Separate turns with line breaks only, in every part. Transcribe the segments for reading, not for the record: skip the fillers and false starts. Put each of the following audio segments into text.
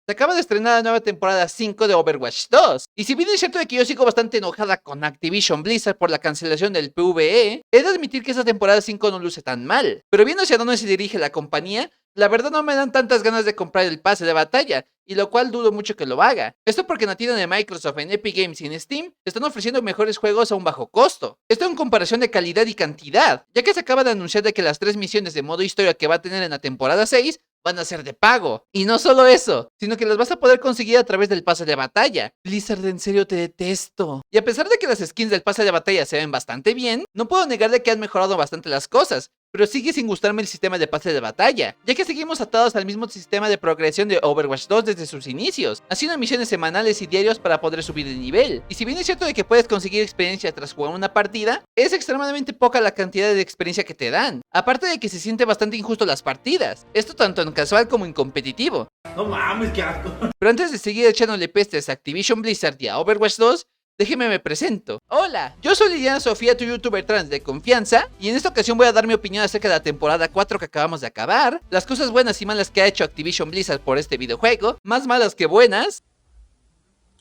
Se acaba de estrenar la nueva temporada 5 de Overwatch 2. Y si bien es cierto de que yo sigo bastante enojada con Activision Blizzard por la cancelación del PvE, he de admitir que esta temporada 5 no luce tan mal. Pero viendo hacia dónde se dirige la compañía, la verdad no me dan tantas ganas de comprar el pase de batalla, y lo cual dudo mucho que lo haga. Esto porque en la tienda de Microsoft, en Epic Games y en Steam, están ofreciendo mejores juegos a un bajo costo. Esto en comparación de calidad y cantidad, ya que se acaba de anunciar de que las 3 misiones de modo historia que va a tener en la temporada 6 van a ser de pago. Y no solo eso, sino que las vas a poder conseguir a través del pase de batalla. Blizzard, en serio te detesto. Y a pesar de que las skins del pase de batalla se ven bastante bien, no puedo negar de que han mejorado bastante las cosas, pero sigue sin gustarme el sistema de pase de batalla, ya que seguimos atados al mismo sistema de progresión de Overwatch 2 desde sus inicios, haciendo misiones semanales y diarios para poder subir de nivel. Y si bien es cierto de que puedes conseguir experiencia tras jugar una partida, es extremadamente poca la cantidad de experiencia que te dan, aparte de que se siente bastante injusto las partidas, esto tanto en casual como en competitivo.
No mames, qué asco.
Pero antes de seguir echándole pestes a Activision Blizzard y a Overwatch 2, déjeme me presento. Hola, yo soy Liliana Sofía, tu youtuber trans de confianza, y en esta ocasión voy a dar mi opinión acerca de la temporada 4 que acabamos de acabar, las cosas buenas y malas que ha hecho Activision Blizzard por este videojuego, más malas que buenas.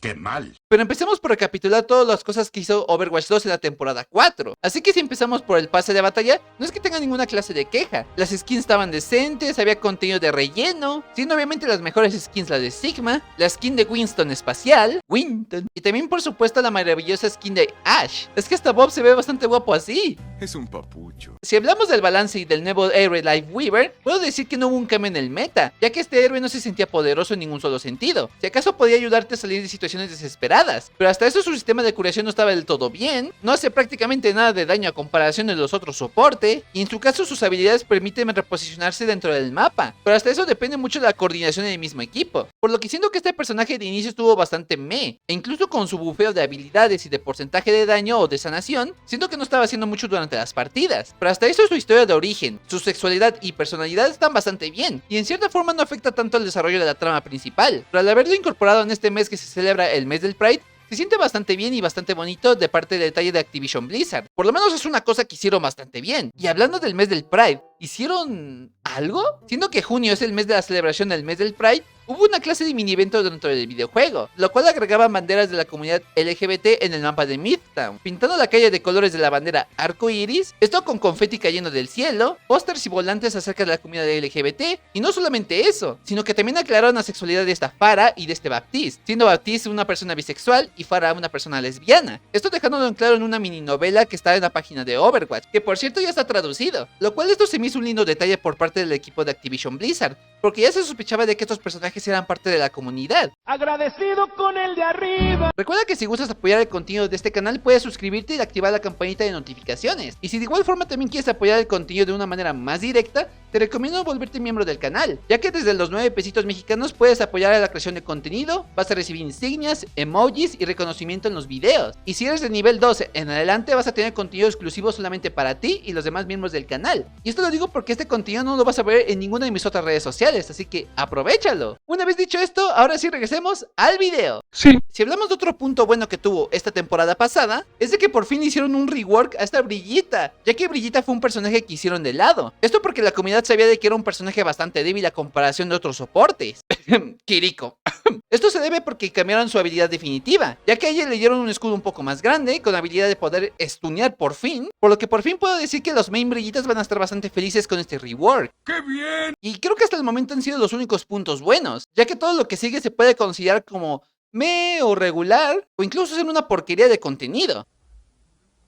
¡Qué mal!
Pero empecemos por recapitular todas las cosas que hizo Overwatch 2 en la temporada 4. Así que si empezamos por el pase de batalla, no es que tenga ninguna clase de queja. Las skins estaban decentes, había contenido de relleno, siendo obviamente las mejores skins la de Sigma, la skin de Winston espacial, Winton, y también por supuesto la maravillosa skin de Ash. Es que hasta Bob se ve bastante guapo así.
Es un papucho.
Si hablamos del balance y del nuevo héroe Lifeweaver, puedo decir que no hubo un cambio en el meta, ya que este héroe no se sentía poderoso en ningún solo sentido. Si acaso podía ayudarte a salir de situaciones desesperadas, pero hasta eso su sistema de curación no estaba del todo bien, no hace prácticamente nada de daño a comparación de los otros soporte, y en su caso sus habilidades permiten reposicionarse dentro del mapa, pero hasta eso depende mucho de la coordinación del mismo equipo, por lo que siento que este personaje de inicio estuvo bastante meh, e incluso con su bufeo de habilidades y de porcentaje de daño o de sanación, siento que no estaba haciendo mucho durante las partidas, pero hasta eso su historia de origen, su sexualidad y personalidad están bastante bien, y en cierta forma no afecta tanto al desarrollo de la trama principal, pero al haberlo incorporado en este mes que se celebra el mes del Pride, se siente bastante bien y bastante bonito de parte del detalle de Activision Blizzard. Por lo menos es una cosa que hicieron bastante bien. Y hablando del mes del Pride, ¿hicieron algo? Siendo que junio es el mes de la celebración del mes del Pride, hubo una clase de mini evento dentro del videojuego, lo cual agregaba banderas de la comunidad LGBT en el mapa de Midtown, pintando la calle de colores de la bandera arco iris, esto con confeti cayendo del cielo, pósters y volantes acerca de la comunidad LGBT, y no solamente eso, sino que también aclararon la sexualidad de esta Farah y de este Baptiste, siendo Baptiste una persona bisexual y Farah una persona lesbiana, esto dejándolo en claro en una mini novela que está en la página de Overwatch, que por cierto ya está traducido, lo cual esto se me hizo un lindo detalle por parte del equipo de Activision Blizzard, porque ya se sospechaba de que estos personajes eran parte de la comunidad.
Agradecido con el de arriba.
Recuerda que si gustas apoyar el contenido de este canal, puedes suscribirte y activar la campanita de notificaciones. Y si de igual forma también quieres apoyar el contenido de una manera más directa, te recomiendo volverte miembro del canal, ya que desde los 9 pesitos mexicanos puedes apoyar a la creación de contenido, vas a recibir insignias, emojis y reconocimiento en los videos. Y si eres de nivel 12 en adelante, vas a tener contenido exclusivo solamente para ti y los demás miembros del canal. Y esto lo digo porque este contenido no lo vas a ver en ninguna de mis otras redes sociales, así que aprovéchalo. Una vez dicho esto, ahora sí regresemos al video.
Sí.
Si hablamos de otro punto bueno que tuvo esta temporada pasada, es de que por fin hicieron un rework a esta Brigitta, ya que Brigitta fue un personaje que hicieron de lado. Esto porque la comunidad sabía de que era un personaje bastante débil a comparación de otros soportes. Kiriko. Esto se debe porque cambiaron su habilidad definitiva, ya que a ella le dieron un escudo un poco más grande, con la habilidad de poder stunear por fin, por lo que por fin puedo decir que los main Brillitas van a estar bastante felices con este rework.
¡Qué bien!
Y creo que hasta el momento han sido los únicos puntos buenos, ya que todo lo que sigue se puede considerar como meh o regular, o incluso ser una porquería de contenido.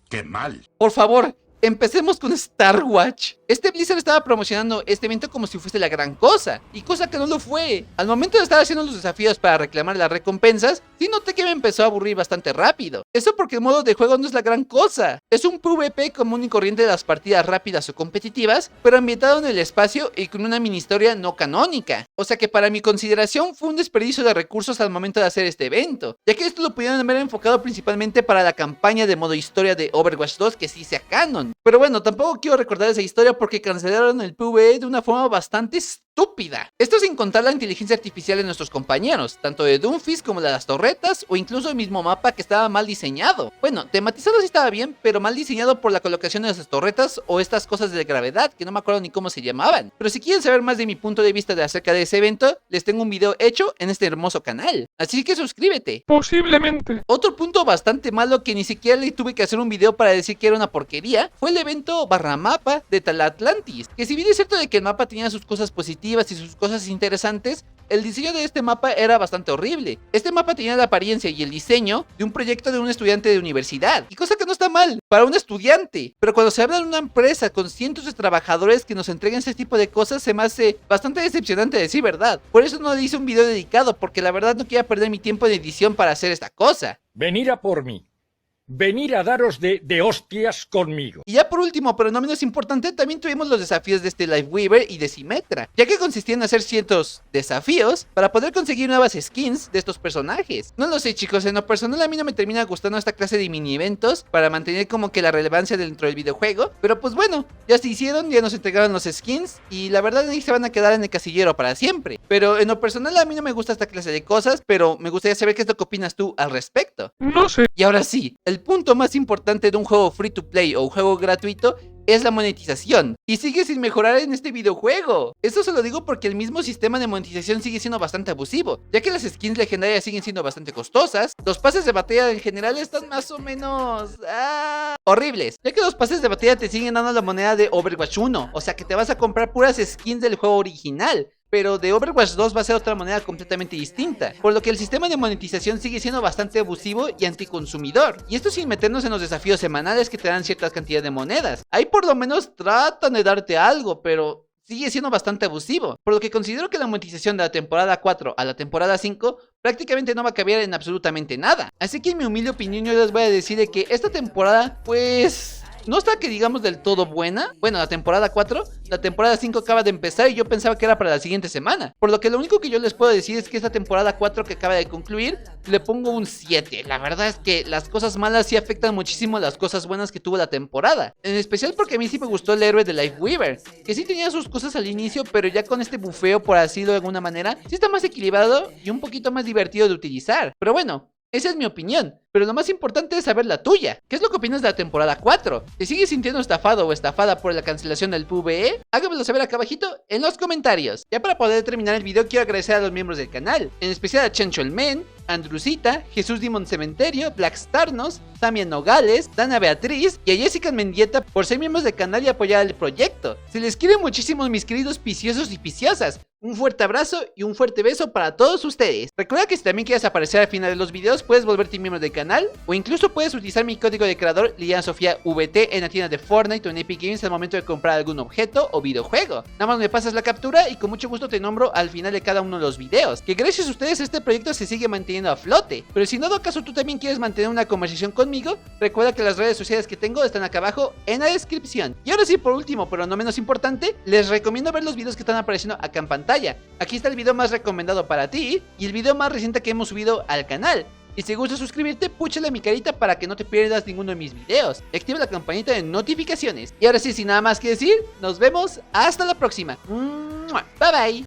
¡Qué mal!
Por favor, empecemos con Star Watch. Este Blizzard estaba promocionando este evento como si fuese la gran cosa, y cosa que no lo fue. Al momento de estar haciendo los desafíos para reclamar las recompensas, sí noté que me empezó a aburrir bastante rápido. Eso porque el modo de juego no es la gran cosa. Es un PvP común y corriente de las partidas rápidas o competitivas, pero ambientado en el espacio y con una mini historia no canónica. O sea que para mi consideración fue un desperdicio de recursos al momento de hacer este evento, ya que esto lo pudieron haber enfocado principalmente para la campaña de modo historia de Overwatch 2 que sí sea canon. Pero bueno, tampoco quiero recordar esa historia porque cancelaron el PvE de una forma bastante estúpida. Esto sin contar la inteligencia artificial de nuestros compañeros, tanto de Doomfist como de las torretas, o incluso el mismo mapa que estaba mal diseñado. Bueno, tematizado sí estaba bien, pero mal diseñado por la colocación de las torretas o estas cosas de gravedad, que no me acuerdo ni cómo se llamaban. Pero si quieren saber más de mi punto de vista acerca de ese evento, les tengo un video hecho en este hermoso canal. Así que suscríbete.
Posiblemente.
Otro punto bastante malo que ni siquiera le tuve que hacer un video para decir que era una porquería fue el evento barra mapa de Talatlantis, que si bien es cierto de que el mapa tenía sus cosas positivas y sus cosas interesantes, el diseño de este mapa era bastante horrible. Este mapa tenía la apariencia y el diseño de un proyecto de un estudiante de universidad, y cosa que no está mal para un estudiante, pero cuando se habla de una empresa con cientos de trabajadores que nos entregan este tipo de cosas, se me hace bastante decepcionante, decir verdad. Por eso no le hice un video dedicado, porque la verdad no quería perder mi tiempo de edición para hacer esta cosa.
Venir a por mí. Venir a daros de hostias conmigo.
Y ya por último, pero no menos importante, también tuvimos los desafíos de este Lifeweaver y de Symmetra, ya que consistían en hacer ciertos desafíos para poder conseguir nuevas skins de estos personajes. No lo sé, chicos, en lo personal a mí no me termina gustando esta clase de mini eventos para mantener como que la relevancia dentro del videojuego, pero pues bueno, ya se hicieron, ya nos entregaron los skins y la verdad ahí se van a quedar en el casillero para siempre. Pero en lo personal a mí no me gusta esta clase de cosas, pero me gustaría saber qué es lo que opinas tú al respecto.
No sé.
Y ahora sí, el punto más importante de un juego free to play o un juego gratuito es la monetización, y sigue sin mejorar en este videojuego. Esto se lo digo porque el mismo sistema de monetización sigue siendo bastante abusivo, ya que las skins legendarias siguen siendo bastante costosas, los pases de batalla en general están más o menos horribles, ya que los pases de batalla te siguen dando la moneda de Overwatch 1, o sea que te vas a comprar puras skins del juego original. Pero de Overwatch 2 va a ser otra moneda completamente distinta, por lo que el sistema de monetización sigue siendo bastante abusivo y anticonsumidor. Y esto sin meternos en los desafíos semanales que te dan ciertas cantidades de monedas. Ahí por lo menos tratan de darte algo, pero sigue siendo bastante abusivo, por lo que considero que la monetización de la temporada 4 a la temporada 5 prácticamente no va a cambiar en absolutamente nada. Así que en mi humilde opinión yo les voy a decir de que esta temporada pues no está que digamos del todo buena. Bueno, la temporada 4, la temporada 5 acaba de empezar y yo pensaba que era para la siguiente semana. Por lo que lo único que yo les puedo decir es que esta temporada 4 que acaba de concluir, le pongo un 7. La verdad es que las cosas malas sí afectan muchísimo a las cosas buenas que tuvo la temporada. En especial porque a mí sí me gustó el héroe de Lifeweaver, que sí tenía sus cosas al inicio, pero ya con este bufeo, por así decirlo de alguna manera, sí está más equilibrado y un poquito más divertido de utilizar. Pero bueno, esa es mi opinión, pero lo más importante es saber la tuya. ¿Qué es lo que opinas de la temporada 4? ¿Te sigues sintiendo estafado o estafada por la cancelación del PvE? Hágamelo saber acá abajito en los comentarios. Ya para poder terminar el video quiero agradecer a los miembros del canal, en especial a Chencho el Men, Andrucita, Jesús Dimon Cementerio, Black Starnos, Samia Nogales, Dana Beatriz y a Jessica Mendieta por ser miembros del canal y apoyar el proyecto. Se les quiere muchísimo mis queridos piciosos y piciosas. Un fuerte abrazo y un fuerte beso para todos ustedes. Recuerda que si también quieres aparecer al final de los videos, puedes volverte miembro del canal o incluso puedes utilizar mi código de creador Liliana Sofía VT en la tienda de Fortnite o en Epic Games al momento de comprar algún objeto o videojuego. Nada más me pasas la captura y con mucho gusto te nombro al final de cada uno de los videos, que gracias a ustedes este proyecto se sigue manteniendo a flote. Pero si en dado caso tú también quieres mantener una conversación conmigo, recuerda que las redes sociales que tengo están acá abajo en la descripción. Y ahora sí, por último, pero no menos importante, les recomiendo ver los videos que están apareciendo acá en pantalla. Aquí está el video más recomendado para ti y el video más reciente que hemos subido al canal. Y si gusta suscribirte, púchale a mi carita para que no te pierdas ninguno de mis videos. Y activa la campanita de notificaciones. Y ahora sí, sin nada más que decir, nos vemos hasta la próxima. Bye bye.